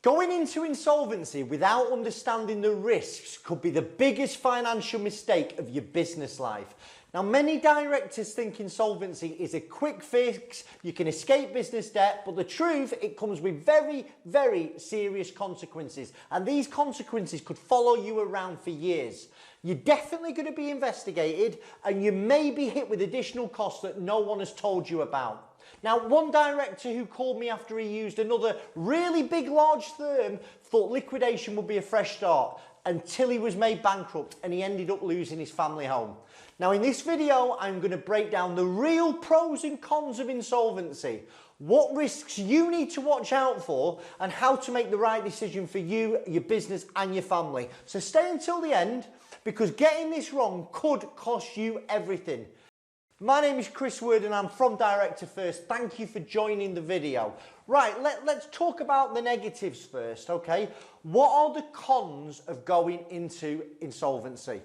Going into insolvency without understanding the risks could be the biggest financial mistake of your business life. Now, many directors think insolvency is a quick fix, you can escape business debt, but the truth, it comes with very, very serious consequences. And these consequences could follow you around for years. You're definitely going to be investigated and you may be hit with additional costs that no one has told you about. Now, one director who called me after he used another really big, large firm thought liquidation would be a fresh start until he was made bankrupt and he ended up losing his family home. Now, in this video, I'm going to break down the real pros and cons of insolvency, what risks you need to watch out for, and how to make the right decision for you, your business, and your family. So stay until the end, because getting this wrong could cost you everything. My name is Chris Worden and I'm from Director First. Thank you for joining the video. Right, let's talk about the negatives first, okay? What are the cons of going into insolvency?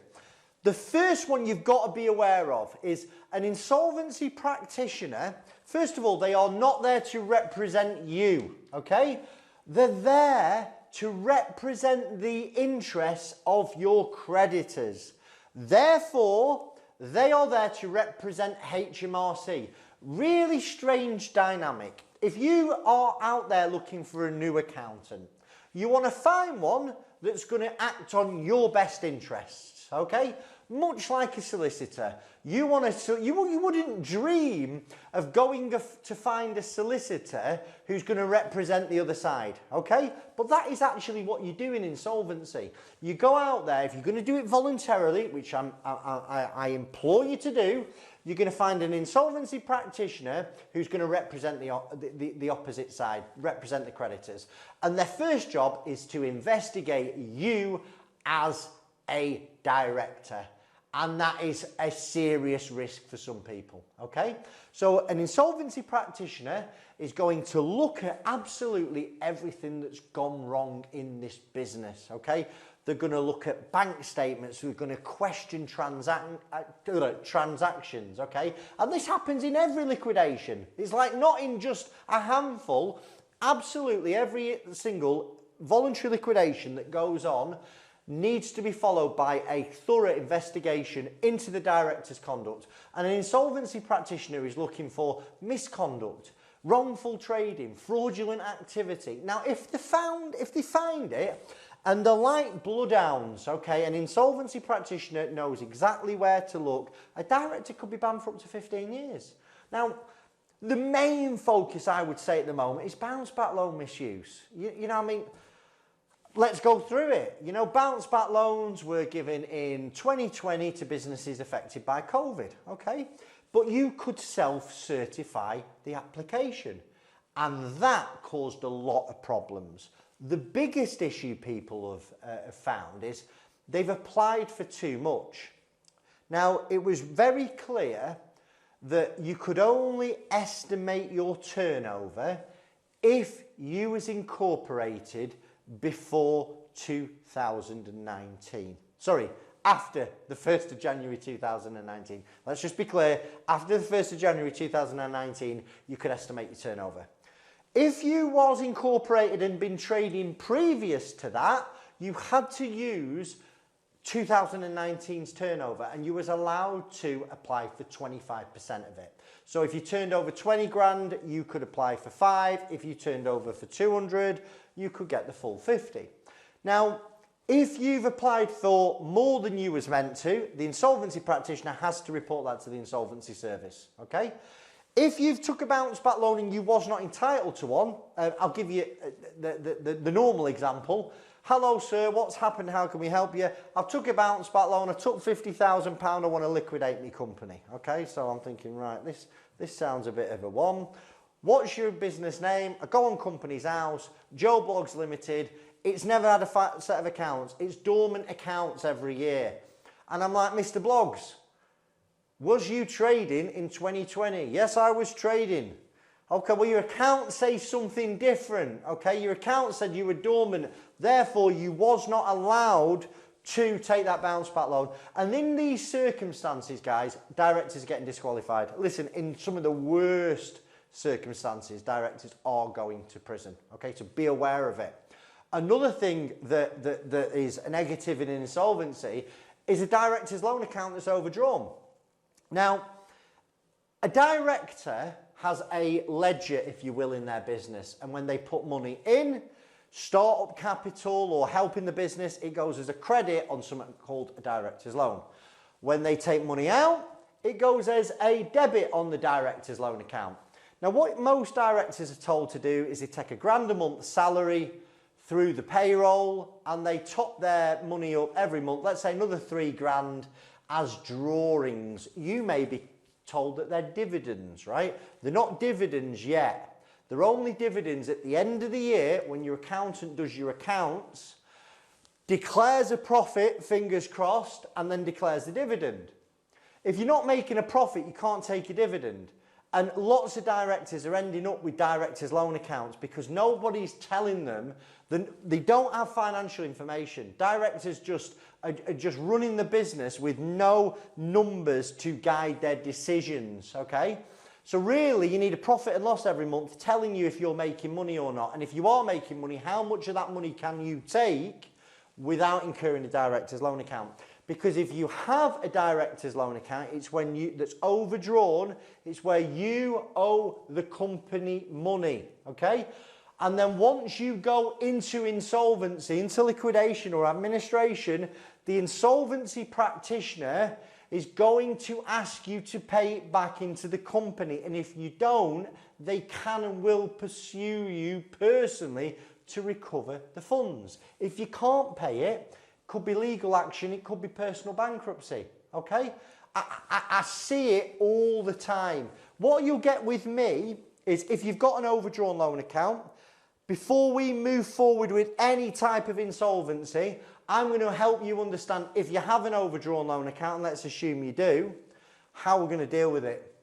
The first one you've got to be aware of is an insolvency practitioner. First of all, they are not there to represent you, okay? They're there to represent the interests of your creditors. Therefore, they are there to represent HMRC. Really strange dynamic. If you are out there looking for a new accountant, you want to find one that's going to act on your best interests, okay? Much like a solicitor. You wouldn't dream of going to find a solicitor who's going to represent the other side, okay? But that is actually what you do in insolvency. You go out there, if you're going to do it voluntarily, which I implore you to do, you're going to find an insolvency practitioner who's going to represent the opposite side, represent the creditors. And their first job is to investigate you as a director. And that is a serious risk for some people, okay? So an insolvency practitioner is going to look at absolutely everything that's gone wrong in this business, okay? They're going to look at bank statements, they're going to question transactions, okay? And this happens in every liquidation. It's like not in just a handful, absolutely every single voluntary liquidation that goes on needs to be followed by a thorough investigation into the director's conduct. And an insolvency practitioner is looking for misconduct, wrongful trading, fraudulent activity. Now, if they find it and they're like bloodhounds, okay, an insolvency practitioner knows exactly where to look. A director could be banned for up to 15 years. Now, the main focus, I would say at the moment, is bounce back loan misuse. You know what I mean? Let's go through it. You know, bounce back loans were given in 2020 to businesses affected by COVID, okay? But you could self-certify the application, and that caused a lot of problems. The biggest issue people have found is they've applied for too much. Now, it was very clear that you could only estimate your turnover if you was incorporated before 2019. Sorry, after the 1st of January 2019. Let's just be clear, after the 1st of January 2019, you could estimate your turnover. If you was incorporated and been trading previous to that, you had to use 2019's turnover and you was allowed to apply for 25% of it. So if you turned over 20 grand, you could apply for 5. If you turned over for 200, you could get the full 50. Now, if you've applied for more than you was meant to, the insolvency practitioner has to report that to the insolvency service, okay? If you've took a bounce back loan and you was not entitled to one, I'll give you the normal example. Hello sir, what's happened? How can we help you? I've took a bounce back loan, I took £50,000, I want to liquidate my company. Okay, so I'm thinking, right, this sounds a bit of a one. What's your business name? I go on Company's House, Joe Bloggs Limited. It's never had a set of accounts. It's dormant accounts every year. And I'm like, Mr. Bloggs, was you trading in 2020? Yes, I was trading. Okay, well, your account says something different. Okay, your account said you were dormant. Therefore, you was not allowed to take that bounce back loan. And in these circumstances, guys, directors are getting disqualified. Listen, in some of the worst circumstances, directors are going to prison. Okay, so be aware of it. Another thing that is a negative in insolvency is a director's loan account that's overdrawn. Now, a director has a ledger, if you will, in their business, and when they put money in, start-up capital or helping the business, it goes as a credit on something called a director's loan. When they take money out, it goes as a debit on the director's loan account. Now, what most directors are told to do is they take a grand a month salary through the payroll and they top their money up every month, let's say another 3 grand as drawings. You may be told that they're dividends, right? They're not dividends yet. They're only dividends at the end of the year when your accountant does your accounts, declares a profit, fingers crossed, and then declares the dividend. If you're not making a profit, you can't take a dividend. And lots of directors are ending up with directors' loan accounts because nobody's telling them that they don't have financial information. Directors are just running the business with no numbers to guide their decisions, okay? So really, you need a profit and loss every month telling you if you're making money or not. And if you are making money, how much of that money can you take without incurring a director's loan account? Because if you have a director's loan account, it's that's overdrawn, it's where you owe the company money, okay? And then once you go into insolvency, into liquidation or administration, the insolvency practitioner is going to ask you to pay it back into the company. And if you don't, they can and will pursue you personally to recover the funds. If you can't pay it, could be legal action, it could be personal bankruptcy, okay? I see it all the time. What you'll get with me is if you've got an overdrawn loan account, before we move forward with any type of insolvency, I'm going to help you understand if you have an overdrawn loan account, and let's assume you do, how we're going to deal with it.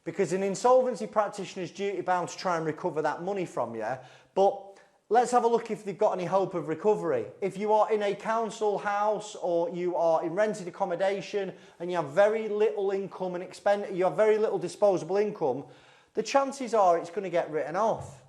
Because an insolvency practitioner is duty bound to try and recover that money from you, but let's have a look if they've got any hope of recovery. If you are in a council house or you are in rented accommodation and you have very little income and you have very little disposable income, the chances are it's going to get written off.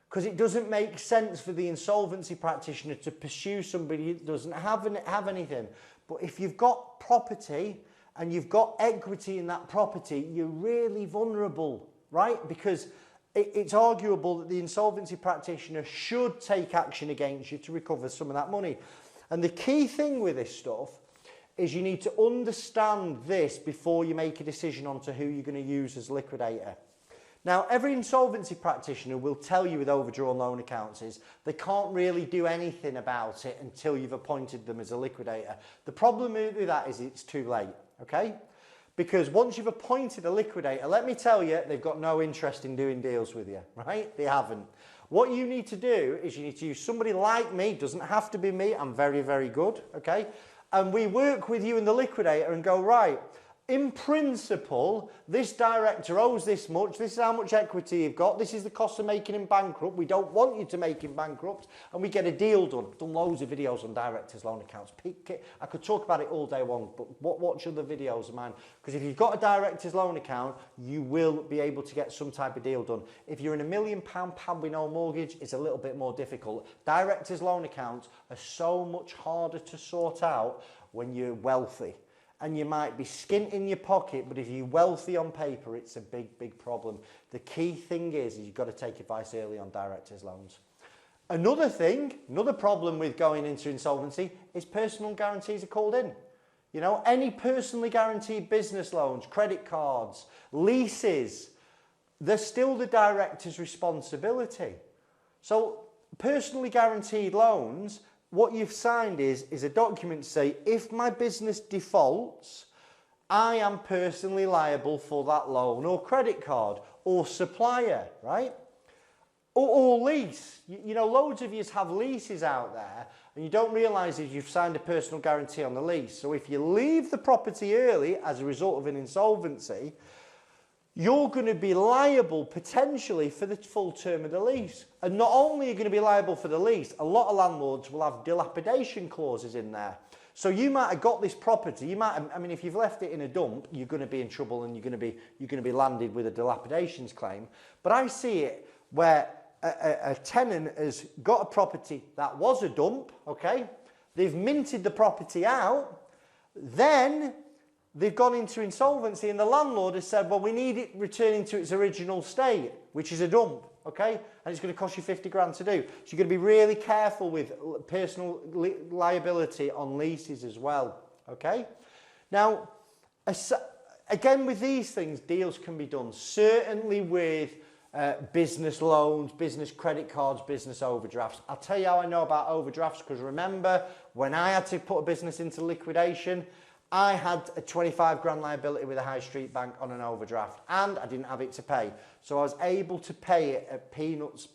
Because it doesn't make sense for the insolvency practitioner to pursue somebody who doesn't have anything. But if you've got property and you've got equity in that property, you're really vulnerable, right? Because it's arguable that the insolvency practitioner should take action against you to recover some of that money. And the key thing with this stuff is you need to understand this before you make a decision on to who you're going to use as liquidator. Now, every insolvency practitioner will tell you with overdrawn loan accounts is they can't really do anything about it until you've appointed them as a liquidator. The problem with that is it's too late, okay? Because once you've appointed a liquidator, let me tell you, they've got no interest in doing deals with you, right? They haven't. What you need to do is you need to use somebody like me, doesn't have to be me, I'm very, very good, okay? And we work with you and the liquidator and go, right, in principle, this director owes this much, this is how much equity you've got, this is the cost of making him bankrupt, we don't want you to make him bankrupt, and we get a deal done. I've done loads of videos on directors' loan accounts. I could talk about it all day long, but watch other videos of mine, because if you've got a director's loan account, you will be able to get some type of deal done. If you're in £1 million pad with no mortgage, it's a little bit more difficult. Directors' loan accounts are so much harder to sort out when you're wealthy. And you might be skint in your pocket, but if you're wealthy on paper, it's a big, big problem. The key thing is you've got to take advice early on directors' loans. Another problem with going into insolvency is personal guarantees are called in. You know, any personally guaranteed business loans, credit cards, leases, they're still the director's responsibility. So personally guaranteed loans, what you've signed is a document to say, if my business defaults, I am personally liable for that loan or credit card or supplier, right? Or lease. You know, loads of you have leases out there and you don't realise that you've signed a personal guarantee on the lease. So if you leave the property early as a result of an insolvency, you're going to be liable potentially for the full term of the lease. And not only are you going to be liable for the lease, a lot of landlords will have dilapidation clauses in there. So you might have got this property, if you've left it in a dump, you're going to be in trouble and you're going to be landed with a dilapidations claim. But I see it where a tenant has got a property that was a dump, okay? They've minted the property out, then they've gone into insolvency and the landlord has said, well, we need it returning to its original state, which is a dump, okay? And it's going to cost you 50 grand to do. So you're going to be really careful with personal liability on leases as well, okay? Now, again, with these things, deals can be done, certainly with business loans, business credit cards, business overdrafts. I'll tell you how I know about overdrafts, because remember, when I had to put a business into liquidation, I had a 25 grand liability with a high street bank on an overdraft, and I didn't have it to pay. So I was able to pay it at peanuts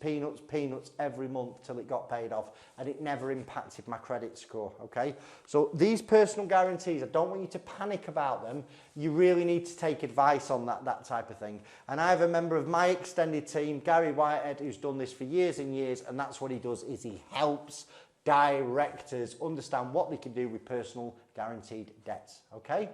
every month till it got paid off, and it never impacted my credit score, okay? So these personal guarantees, I don't want you to panic about them. You really need to take advice on that type of thing. And I have a member of my extended team, Gary Whitehead, who's done this for years and years, and that's what he does, is he helps directors understand what they can do with personal guaranteed debts, okay?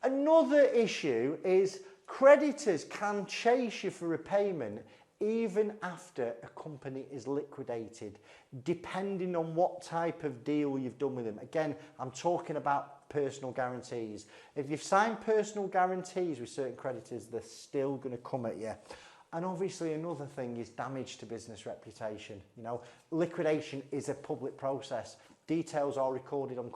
Another issue is creditors can chase you for repayment even after a company is liquidated, depending on what type of deal you've done with them. Again, I'm talking about personal guarantees. If you've signed personal guarantees with certain creditors, they're still going to come at you. And obviously another thing is damage to business reputation. You know, liquidation is a public process. Details are recorded on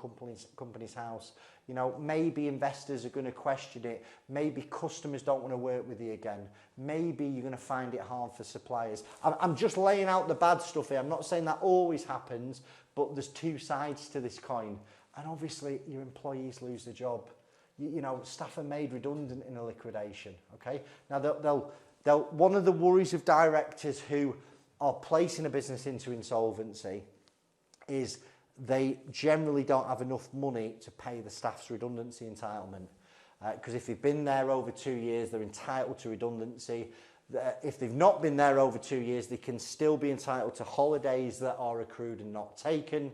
company's house. You know, maybe investors are going to question it. Maybe customers don't want to work with you again. Maybe you're going to find it hard for suppliers. I'm just laying out the bad stuff here. I'm not saying that always happens, but there's two sides to this coin. And obviously your employees lose their job. You know, staff are made redundant in a liquidation, okay? Now one of the worries of directors who are placing a business into insolvency is they generally don't have enough money to pay the staff's redundancy entitlement. Because if they've been there over 2 years, they're entitled to redundancy. If they've not been there over 2 years, they can still be entitled to holidays that are accrued and not taken,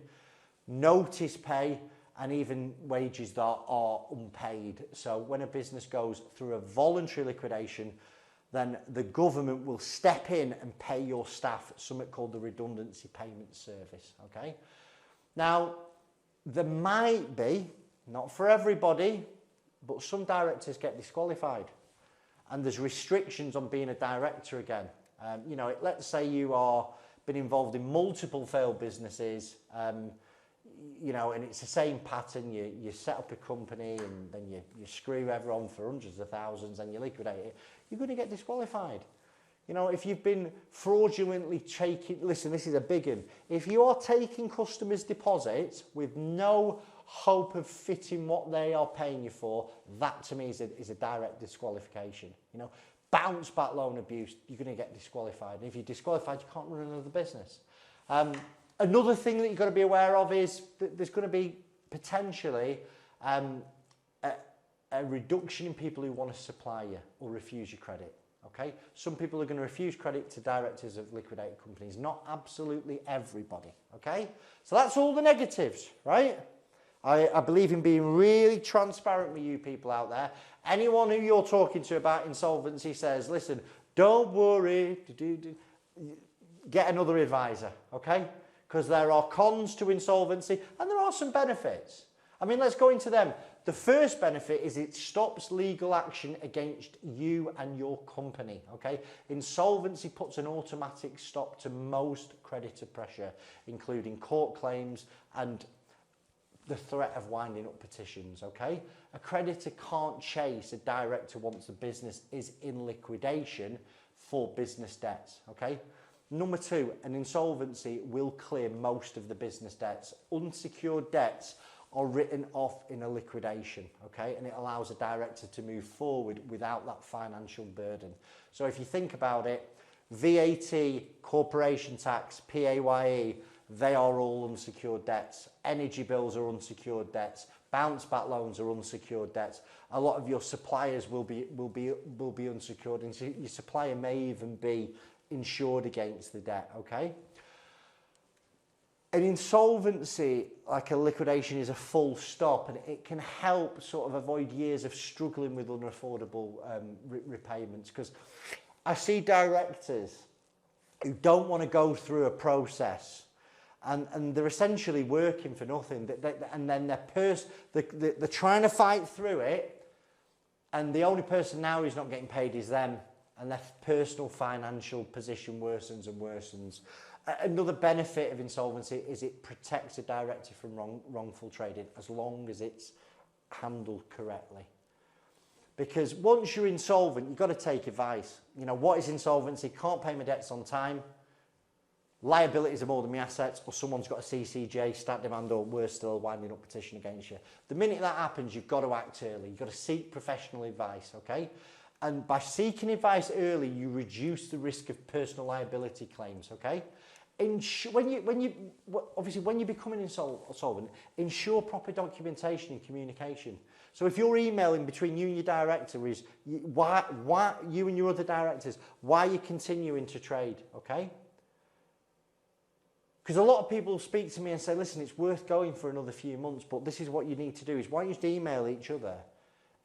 notice pay, and even wages that are unpaid. So when a business goes through a voluntary liquidation, then the government will step in and pay your staff something called the redundancy payment service, okay? Now, there might be, not for everybody, but some directors get disqualified. And there's restrictions on being a director again. You know, let's say you are been involved in multiple failed businesses, you know, and it's the same pattern. You set up a company and then you screw everyone for hundreds of thousands and you liquidate it. You're going to get disqualified. You know, if you've been fraudulently taking, listen, this is a big one. If you are taking customers' deposits with no hope of fitting what they are paying you for, that to me is a direct disqualification. You know, bounce back loan abuse, you're going to get disqualified. And if you're disqualified, you can't run another business. Another thing that you've got to be aware of is that there's going to be potentially a reduction in people who want to supply you or refuse your credit. Okay, some people are going to refuse credit to directors of liquidated companies, not absolutely everybody. Okay, so that's all the negatives, right? I believe in being really transparent with you people out there. Anyone who you're talking to about insolvency says, listen, don't worry, get another advisor, okay? Because there are cons to insolvency and there are some benefits. I mean, let's go into them. The first benefit is it stops legal action against you and your company, okay? Insolvency puts an automatic stop to most creditor pressure, including court claims and the threat of winding up petitions, okay? A creditor can't chase a director once the business is in liquidation for business debts, okay? Number two, an insolvency will clear most of the business debts. Unsecured debts are written off in a liquidation, okay? And it allows a director to move forward without that financial burden. So if you think about it, VAT, corporation tax, PAYE, they are all unsecured debts. Energy bills are unsecured debts. Bounce back loans are unsecured debts. A lot of your suppliers will be unsecured, and so your supplier may even be insured against the debt, okay? An insolvency, like a liquidation, is a full stop, and it can help sort of avoid years of struggling with unaffordable repayments. Because I see directors who don't want to go through a process. And they're essentially working for nothing. And then they're trying to fight through it, and the only person now who's not getting paid is them, and their personal financial position worsens and worsens. Another benefit of insolvency is it protects a director from wrongful trading as long as it's handled correctly. Because once you're insolvent, you've got to take advice. You know, what is insolvency? Can't pay my debts on time. Liabilities are more than my assets, or someone's got a CCJ, stat demand, or worse still, a winding up petition against you. The minute that happens, you've got to act early. You've got to seek professional advice, okay? And by seeking advice early, you reduce the risk of personal liability claims, okay? When you become insolvent, ensure proper documentation and communication. So if you're emailing between you and your director is why you and your other directors, why are you continuing to trade, okay? Because a lot of people speak to me and say, listen, it's worth going for another few months, but this is what you need to do, is why don't you just email each other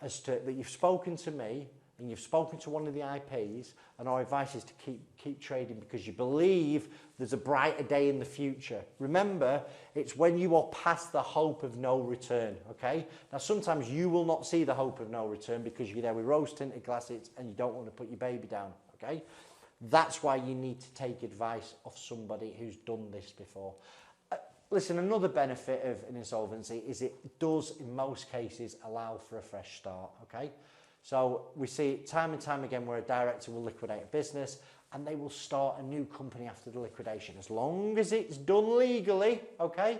as to that you've spoken to me and you've spoken to one of the IPs, and our advice is to keep trading because you believe there's a brighter day in the future. Remember, it's when you are past the hope of no return, okay? Now, sometimes you will not see the hope of no return because you're there with rose-tinted glasses and you don't want to put your baby down, okay? That's why you need to take advice of somebody who's done this before. Listen, another benefit of an insolvency is it does, in most cases, allow for a fresh start, okay? So we see it time and time again where a director will liquidate a business and they will start a new company after the liquidation, as long as it's done legally, okay?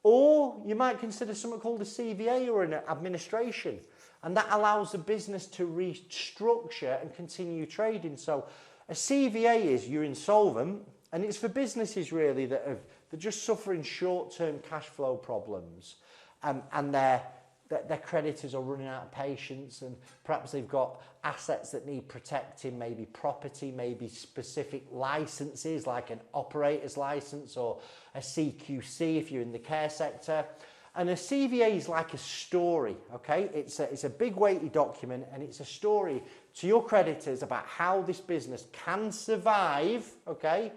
Or you might consider something called a CVA or an administration, and that allows the business to restructure and continue trading. So a CVA is you're insolvent, and it's for businesses really that they're just suffering short-term cash flow problems, and their creditors are running out of patience, and perhaps they've got assets that need protecting, maybe property, maybe specific licenses like an operator's license or a CQC if you're in the care sector. And a CVA is like a story, okay? It's a big weighty document, and it's a story to your creditors about how this business can survive, okay,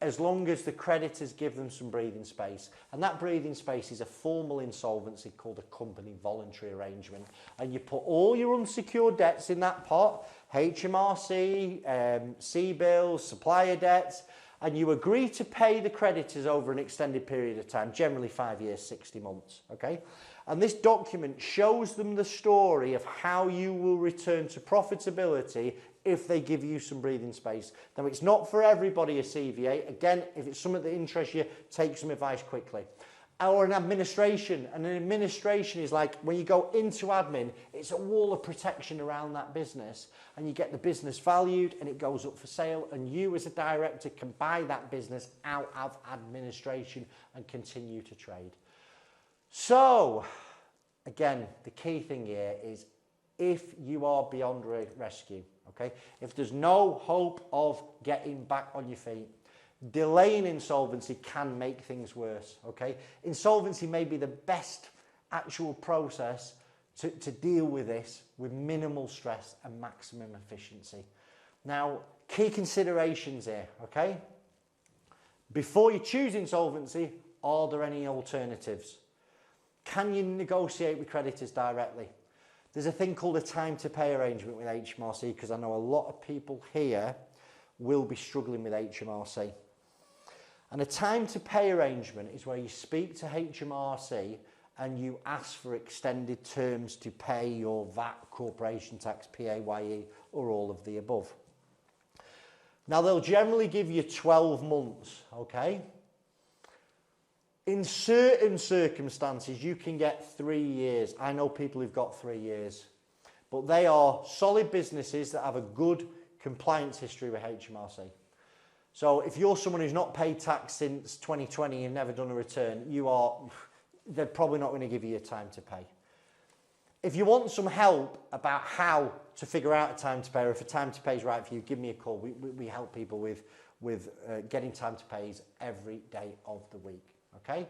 as long as the creditors give them some breathing space. And that breathing space is a formal insolvency called a company voluntary arrangement. And you put all your unsecured debts in that pot, HMRC, C-bills, supplier debts, and you agree to pay the creditors over an extended period of time, generally 5 years, 60 months, okay? And this document shows them the story of how you will return to profitability if they give you some breathing space. Now, it's not for everybody a CVA. Again, if it's something that interests you, take some advice quickly. Or an administration. And an administration is like when you go into admin, it's a wall of protection around that business, and you get the business valued and it goes up for sale, and you as a director can buy that business out of administration and continue to trade. So, again, the key thing here is if you are beyond rescue, okay, if there's no hope of getting back on your feet, delaying insolvency can make things worse, okay? Insolvency may be the best actual process to deal with this with minimal stress and maximum efficiency. Now, key considerations here, okay? Before you choose insolvency, are there any alternatives? Can you negotiate with creditors directly? There's a thing called a time to pay arrangement with HMRC, because I know a lot of people here will be struggling with HMRC. And a time to pay arrangement is where you speak to HMRC and you ask for extended terms to pay your VAT, corporation tax, PAYE, or all of the above. Now, they'll generally give you 12 months, okay? In certain circumstances, you can get 3 years. I know people who've got 3 years, but they are solid businesses that have a good compliance history with HMRC. So if you're someone who's not paid tax since 2020 and never done a return, they're probably not going to give you a time to pay. If you want some help about how to figure out a time to pay, or if a time to pay is right for you, give me a call. We help people with getting time to pays every day of the week. Okay?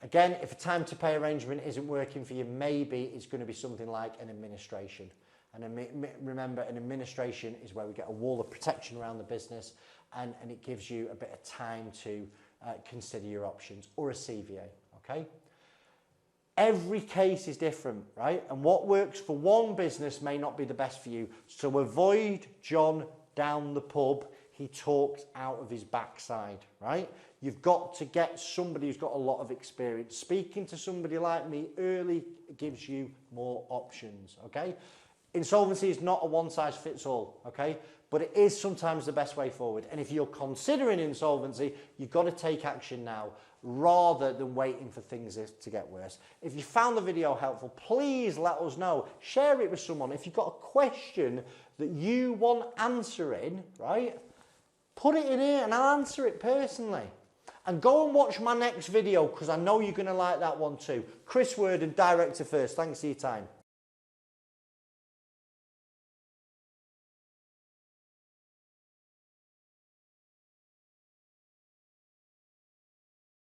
Again, if a time to pay arrangement isn't working for you, maybe it's going to be something like an administration. And remember, an administration is where we get a wall of protection around the business, and it gives you a bit of time to consider your options, or a CVA, okay? Every case is different, right? And what works for one business may not be the best for you. So avoid John down the pub. He talks out of his backside, right? You've got to get somebody who's got a lot of experience. Speaking to somebody like me early gives you more options, okay? Insolvency is not a one-size-fits-all, okay? But it is sometimes the best way forward. And if you're considering insolvency, you've got to take action now rather than waiting for things to get worse. If you found the video helpful, please let us know. Share it with someone. If you've got a question that you want answering, right, put it in here and I'll answer it personally. And go and watch my next video because I know you're going to like that one too. Chris Worden, Director First. Thanks for your time.